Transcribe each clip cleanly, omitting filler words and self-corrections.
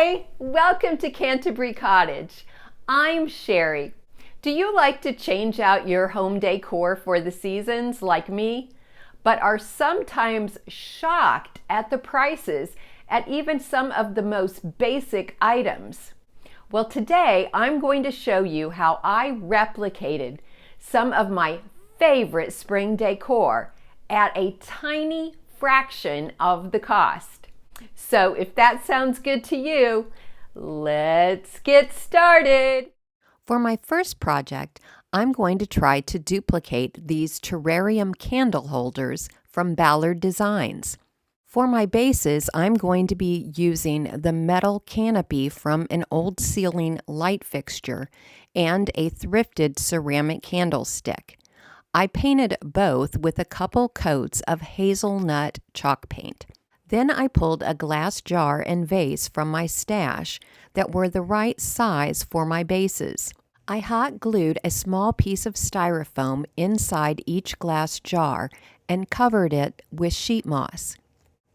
Hi, welcome to Canterbury Cottage. I'm Sherry. Do you like to change out your home decor for the seasons like me, but are sometimes shocked at the prices at even some of the most basic items? Well, today I'm going to show you how I replicated some of my favorite spring decor at a tiny fraction of the cost. So if that sounds good to you, let's get started. For my first project, I'm going to try to duplicate these terrarium candle holders from Ballard Designs. For my bases, I'm going to be using the metal canopy from an old ceiling light fixture and a thrifted ceramic candlestick. I painted both with a couple coats of hazelnut chalk paint. Then I pulled a glass jar and vase from my stash that were the right size for my bases. I hot glued a small piece of styrofoam inside each glass jar and covered it with sheet moss.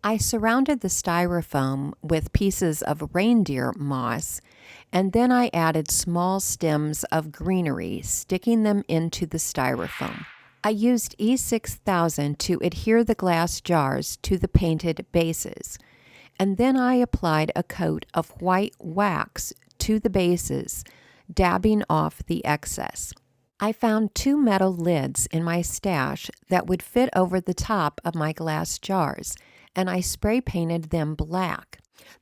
I surrounded the styrofoam with pieces of reindeer moss, and then I added small stems of greenery, sticking them into the styrofoam. I used E6000 to adhere the glass jars to the painted bases, and then I applied a coat of white wax to the bases, dabbing off the excess. I found 2 metal lids in my stash that would fit over the top of my glass jars, and I spray painted them black.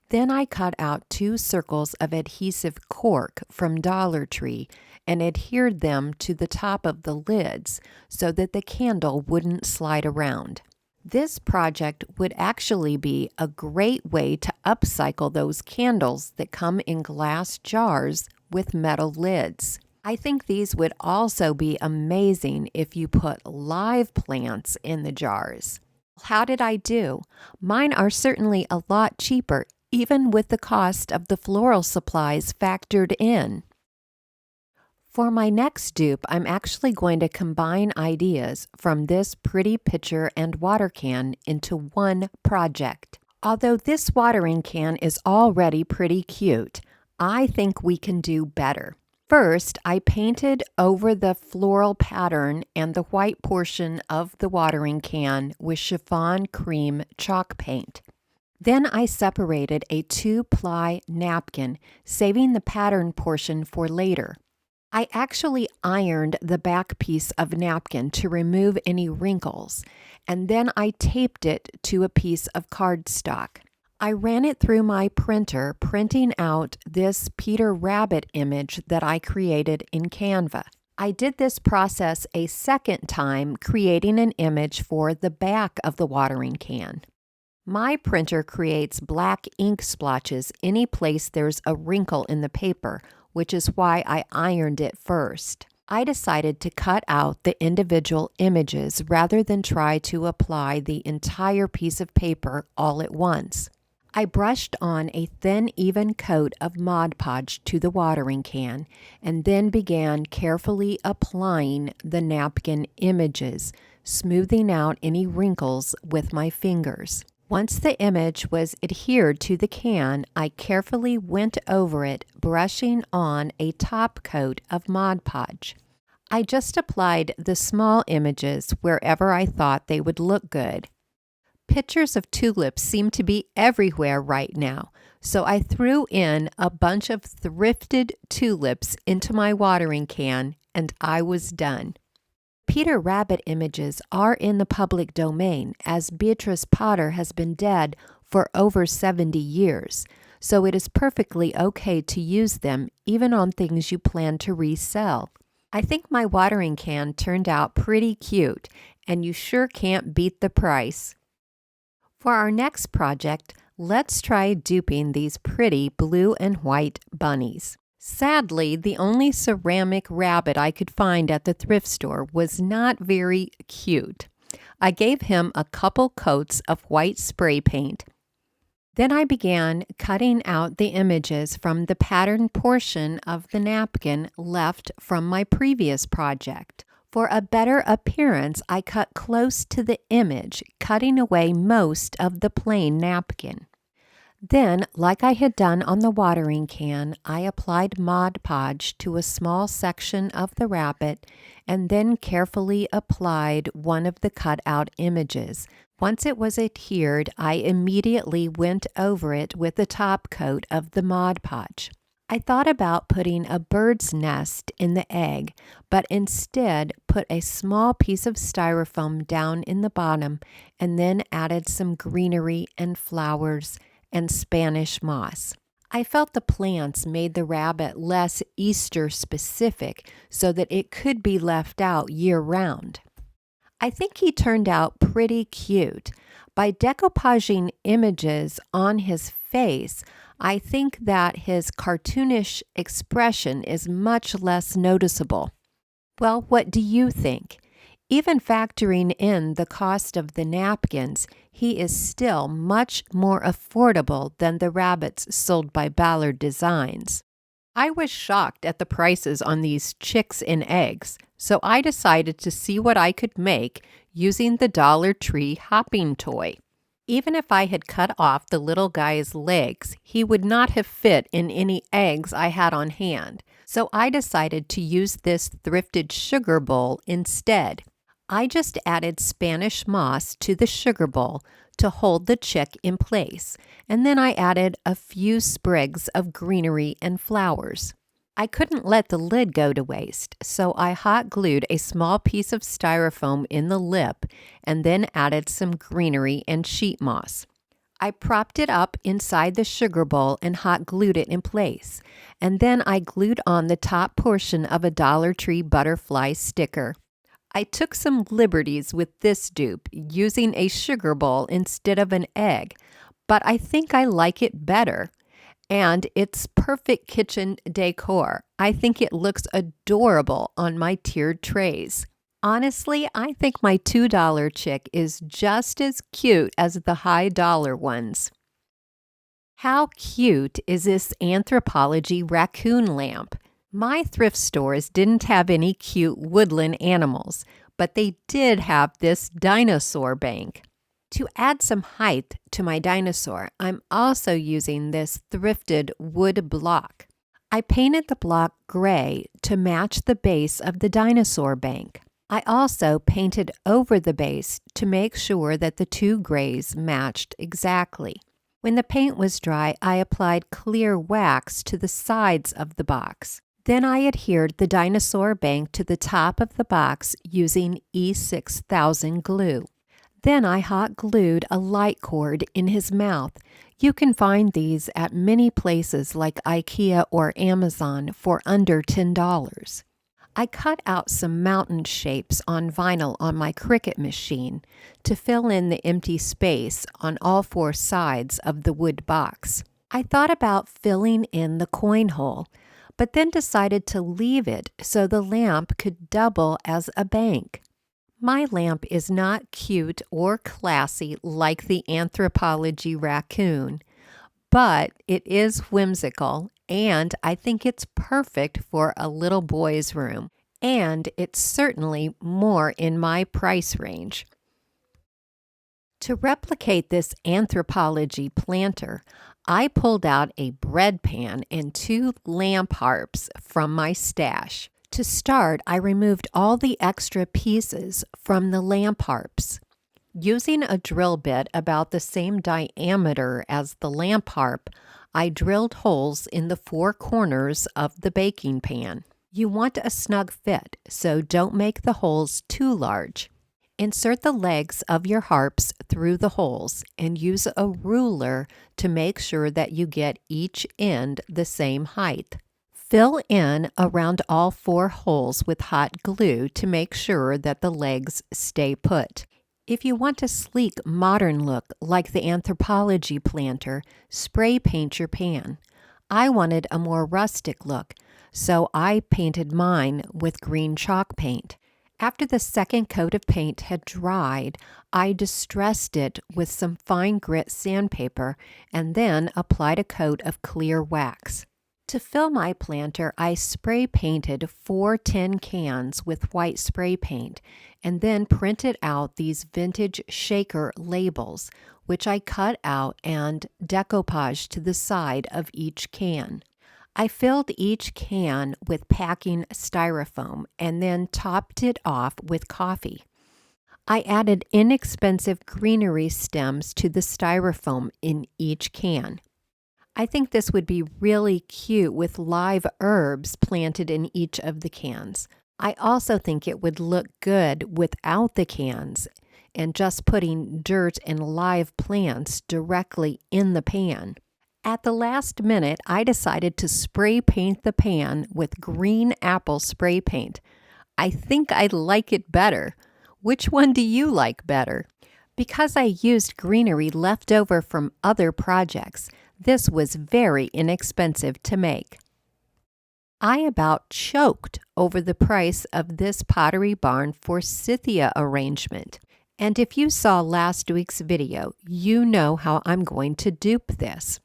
Then I cut out 2 circles of adhesive cork from Dollar Tree and adhered them to the top of the lids so that the candle wouldn't slide around. This project would actually be a great way to upcycle those candles that come in glass jars with metal lids. I think these would also be amazing if you put live plants in the jars. How did I do? Mine are certainly a lot cheaper, even with the cost of the floral supplies factored in. For my next dupe, I'm actually going to combine ideas from this pretty pitcher and water can into one project. Although this watering can is already pretty cute, I think we can do better. First, I painted over the floral pattern and the white portion of the watering can with chiffon cream chalk paint. Then I separated a 2-ply napkin, saving the pattern portion for later. I actually ironed the back piece of napkin to remove any wrinkles, and then I taped it to a piece of cardstock. I ran it through my printer, printing out this Peter Rabbit image that I created in Canva. I did this process a second time, creating an image for the back of the watering can. My printer creates black ink splotches any place there's a wrinkle in the paper, which is why I ironed it first. I decided to cut out the individual images rather than try to apply the entire piece of paper all at once. I brushed on a thin, even coat of Mod Podge to the watering can and then began carefully applying the napkin images, smoothing out any wrinkles with my fingers. Once the image was adhered to the can, I carefully went over it, brushing on a top coat of Mod Podge. I just applied the small images wherever I thought they would look good. Pictures of tulips seem to be everywhere right now, so I threw in a bunch of thrifted tulips into my watering can, and I was done. Peter Rabbit images are in the public domain, as Beatrice Potter has been dead for over 70 years, so it is perfectly okay to use them even on things you plan to resell. I think my watering can turned out pretty cute, and you sure can't beat the price. For our next project, let's try duping these pretty blue and white bunnies. Sadly, the only ceramic rabbit I could find at the thrift store was not very cute. I gave him a couple coats of white spray paint. Then I began cutting out the images from the pattern portion of the napkin left from my previous project. For a better appearance, I cut close to the image, cutting away most of the plain napkin. Then, like I had done on the watering can, I applied Mod Podge to a small section of the rabbit and then carefully applied one of the cutout images. Once it was adhered, I immediately went over it with the top coat of the Mod Podge. I thought about putting a bird's nest in the egg, but instead put a small piece of styrofoam down in the bottom and then added some greenery and flowers and Spanish moss. I felt the plants made the rabbit less Easter specific so that it could be left out year-round. I think he turned out pretty cute. By decoupaging images on his face, I think that his cartoonish expression is much less noticeable. Well, what do you think? Even factoring in the cost of the napkins, he is still much more affordable than the rabbits sold by Ballard Designs. I was shocked at the prices on these chicks and eggs, so I decided to see what I could make using the Dollar Tree hopping toy. Even if I had cut off the little guy's legs, he would not have fit in any eggs I had on hand, so I decided to use this thrifted sugar bowl instead. I just added Spanish moss to the sugar bowl to hold the chick in place, and then I added a few sprigs of greenery and flowers. I couldn't let the lid go to waste, so I hot glued a small piece of styrofoam in the lip and then added some greenery and sheet moss. I propped it up inside the sugar bowl and hot glued it in place, and then I glued on the top portion of a Dollar Tree butterfly sticker. I took some liberties with this dupe, using a sugar bowl instead of an egg, but I think I like it better. And it's perfect kitchen decor. I think it looks adorable on my tiered trays. Honestly, I think my $2 chick is just as cute as the high dollar ones. How cute is this Anthropologie Raccoon Lamp? My thrift stores didn't have any cute woodland animals, but they did have this dinosaur bank. To add some height to my dinosaur, I'm also using this thrifted wood block. I painted the block gray to match the base of the dinosaur bank. I also painted over the base to make sure that the two grays matched exactly. When the paint was dry, I applied clear wax to the sides of the box. Then I adhered the dinosaur bank to the top of the box using E6000 glue. Then I hot glued a light cord in his mouth. You can find these at many places like IKEA or Amazon for under $10. I cut out some mountain shapes on vinyl on my Cricut machine to fill in the empty space on all four sides of the wood box. I thought about filling in the coin hole, but then decided to leave it so the lamp could double as a bank. My lamp is not cute or classy like the Anthropologie raccoon, but it is whimsical, and I think it's perfect for a little boy's room, and it's certainly more in my price range. To replicate this Anthropologie planter, I pulled out a bread pan and 2 lamp harps from my stash. To start, I removed all the extra pieces from the lamp harps. Using a drill bit about the same diameter as the lamp harp, I drilled holes in the 4 corners of the baking pan. You want a snug fit, so don't make the holes too large. Insert the legs of your harps through the holes and use a ruler to make sure that you get each end the same height. Fill in around all 4 holes with hot glue to make sure that the legs stay put. If you want a sleek, modern look like the Anthropologie planter, spray paint your pan. I wanted a more rustic look, so I painted mine with green chalk paint. After the second coat of paint had dried, I distressed it with some fine grit sandpaper and then applied a coat of clear wax. To fill my planter, I spray painted 4 tin cans with white spray paint and then printed out these vintage shaker labels, which I cut out and decoupaged to the side of each can. I filled each can with packing styrofoam and then topped it off with coffee. I added inexpensive greenery stems to the styrofoam in each can. I think this would be really cute with live herbs planted in each of the cans. I also think it would look good without the cans and just putting dirt and live plants directly in the pan. At the last minute, I decided to spray paint the pan with green apple spray paint. I think I like it better. Which one do you like better? Because I used greenery left over from other projects, this was very inexpensive to make. I about choked over the price of this Pottery Barn forsythia arrangement. And if you saw last week's video, you know how I'm going to dupe this.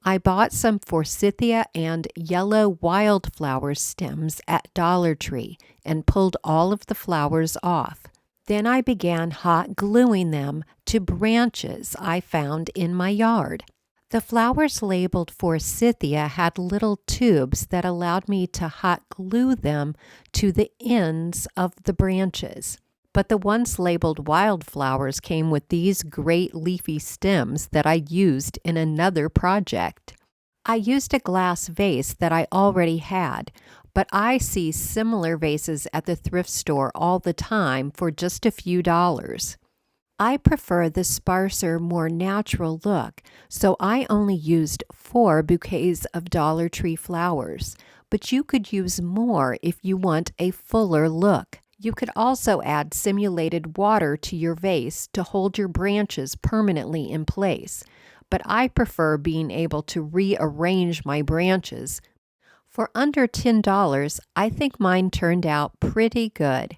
I bought some forsythia and yellow wildflower stems at Dollar Tree and pulled all of the flowers off. Then I began hot gluing them to branches I found in my yard. The flowers labeled forsythia had little tubes that allowed me to hot glue them to the ends of the branches. But the ones labeled wildflowers came with these great leafy stems that I used in another project. I used a glass vase that I already had, but I see similar vases at the thrift store all the time for just a few dollars. I prefer the sparser, more natural look, so I only used 4 bouquets of Dollar Tree flowers, but you could use more if you want a fuller look. You could also add simulated water to your vase to hold your branches permanently in place, but I prefer being able to rearrange my branches. For under $10, I think mine turned out pretty good.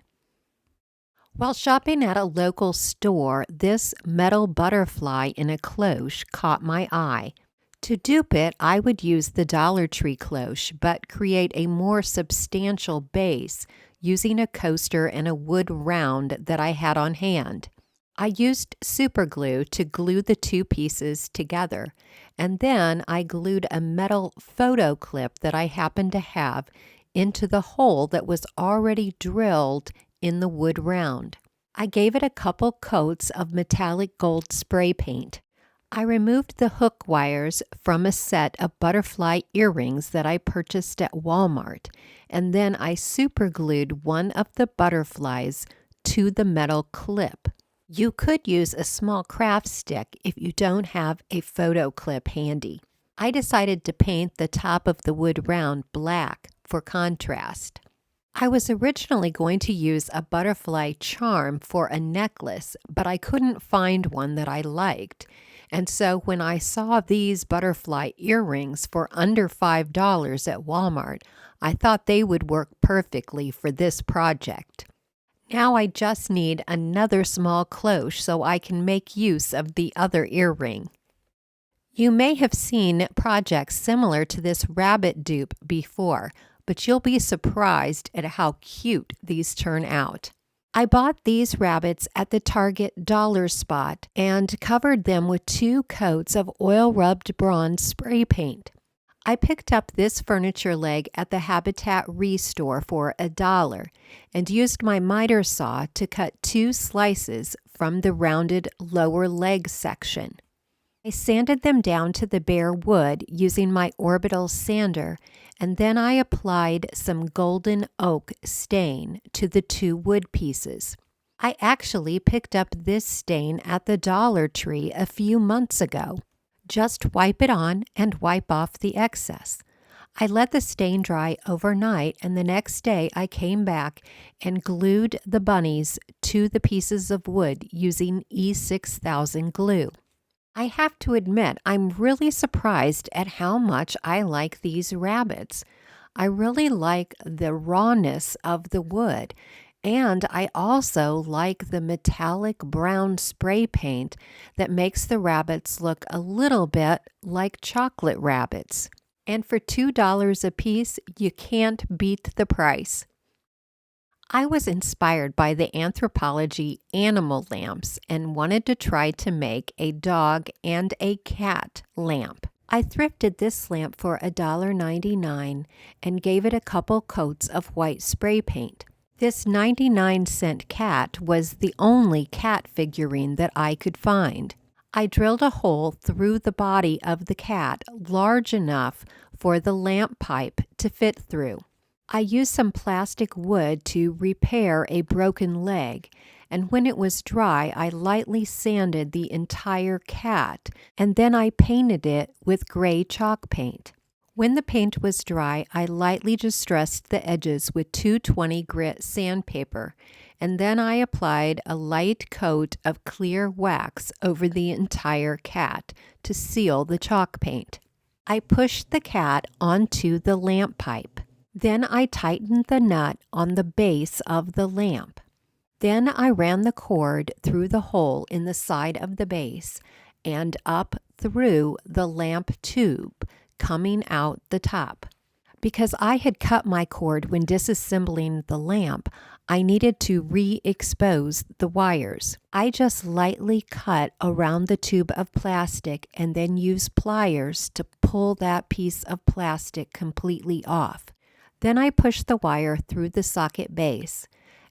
While shopping at a local store, this metal butterfly in a cloche caught my eye. To dupe it, I would use the Dollar Tree cloche, but create a more substantial base using a coaster and a wood round that I had on hand. I used super glue to glue the 2 pieces together, and then I glued a metal photo clip that I happened to have into the hole that was already drilled in the wood round. I gave it a couple coats of metallic gold spray paint. I removed the hook wires from a set of butterfly earrings that I purchased at Walmart, and then I super glued one of the butterflies to the metal clip. You could use a small craft stick if you don't have a photo clip handy. I decided to paint the top of the wood round black for contrast. I was originally going to use a butterfly charm for a necklace, but I couldn't find one that I liked. And so when I saw these butterfly earrings for under $5 at Walmart, I thought they would work perfectly for this project. Now I just need another small cloche so I can make use of the other earring. You may have seen projects similar to this rabbit dupe before, but you'll be surprised at how cute these turn out. I bought these rabbits at the Target dollar spot and covered them with 2 coats of oil-rubbed bronze spray paint. I picked up this furniture leg at the Habitat Restore for $1 and used my miter saw to cut 2 slices from the rounded lower leg section. I sanded them down to the bare wood using my orbital sander, and then I applied some golden oak stain to the 2 wood pieces. I actually picked up this stain at the Dollar Tree a few months ago. Just wipe it on and wipe off the excess. I let the stain dry overnight, and the next day I came back and glued the bunnies to the pieces of wood using E6000 glue. I have to admit, I'm really surprised at how much I like these rabbits. I really like the rawness of the wood, and I also like the metallic brown spray paint that makes the rabbits look a little bit like chocolate rabbits. And for $2 a piece, you can't beat the price. I was inspired by the Anthropologie animal lamps and wanted to try to make a dog and a cat lamp. I thrifted this lamp for $1.99 and gave it a couple coats of white spray paint. This 99-cent cat was the only cat figurine that I could find. I drilled a hole through the body of the cat large enough for the lamp pipe to fit through. I used some plastic wood to repair a broken leg, and when it was dry, I lightly sanded the entire cat, and then I painted it with gray chalk paint. When the paint was dry, I lightly distressed the edges with 220 grit sandpaper, and then I applied a light coat of clear wax over the entire cat to seal the chalk paint. I pushed the cat onto the lamp pipe. Then I tightened the nut on the base of the lamp. Then I ran the cord through the hole in the side of the base and up through the lamp tube, coming out the top. Because I had cut my cord when disassembling the lamp, I needed to re-expose the wires. I just lightly cut around the tube of plastic and then used pliers to pull that piece of plastic completely off. Then I push the wire through the socket base,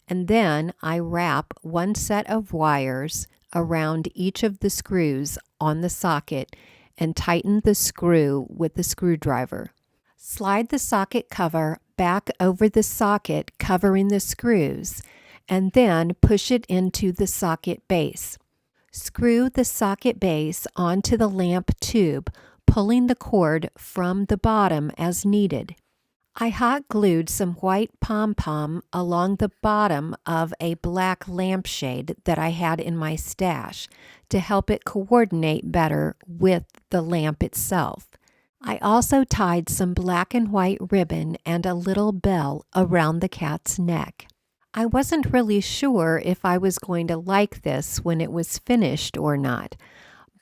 and then I wrap one set of wires around each of the screws on the socket and tighten the screw with the screwdriver. Slide the socket cover back over the socket covering the screws, and then push it into the socket base. Screw the socket base onto the lamp tube, pulling the cord from the bottom as needed. I hot glued some white pom-pom along the bottom of a black lampshade that I had in my stash to help it coordinate better with the lamp itself. I also tied some black and white ribbon and a little bell around the cat's neck. I wasn't really sure if I was going to like this when it was finished or not,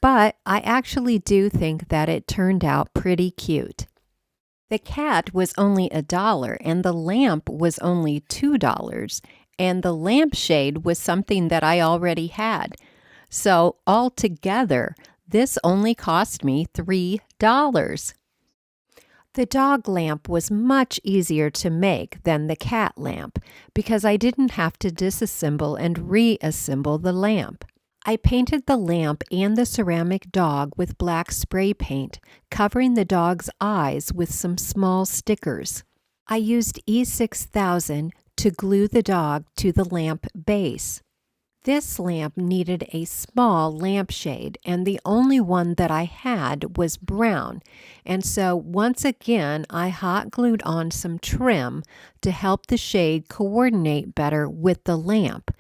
but I actually do think that it turned out pretty cute. The cat was only $1 and the lamp was only $2, and the lampshade was something that I already had. So altogether, this only cost me $3. The dog lamp was much easier to make than the cat lamp because I didn't have to disassemble and reassemble the lamp. I painted the lamp and the ceramic dog with black spray paint, covering the dog's eyes with some small stickers. I used E6000 to glue the dog to the lamp base. This lamp needed a small lampshade, and the only one that I had was brown, and so once again I hot glued on some trim to help the shade coordinate better with the lamp.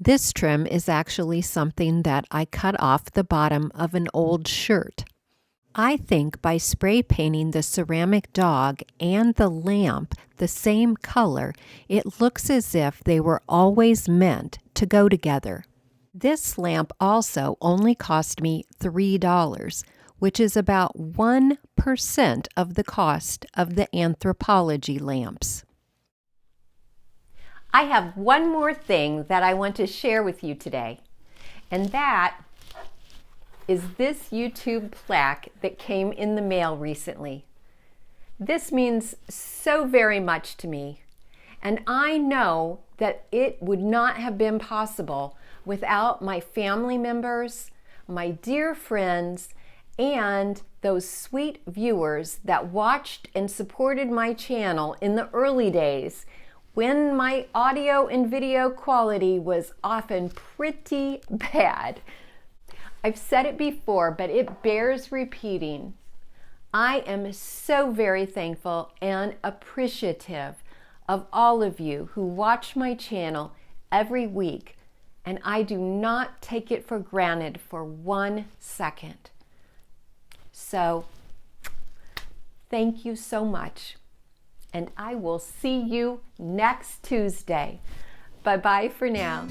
This trim is actually something that I cut off the bottom of an old shirt. I think by spray painting the ceramic dog and the lamp the same color, it looks as if they were always meant to go together. This lamp also only cost me $3, which is about 1% of the cost of the Anthropologie lamps. I have one more thing that I want to share with you today, and that is this YouTube plaque that came in the mail recently. This means so very much to me, and I know that it would not have been possible without my family members, my dear friends, and those sweet viewers that watched and supported my channel in the early days when my audio and video quality was often pretty bad. I've said it before, but it bears repeating. I am so very thankful and appreciative of all of you who watch my channel every week, and I do not take it for granted for 1 second. So, thank you so much. And I will see you next Tuesday. Bye-bye for now.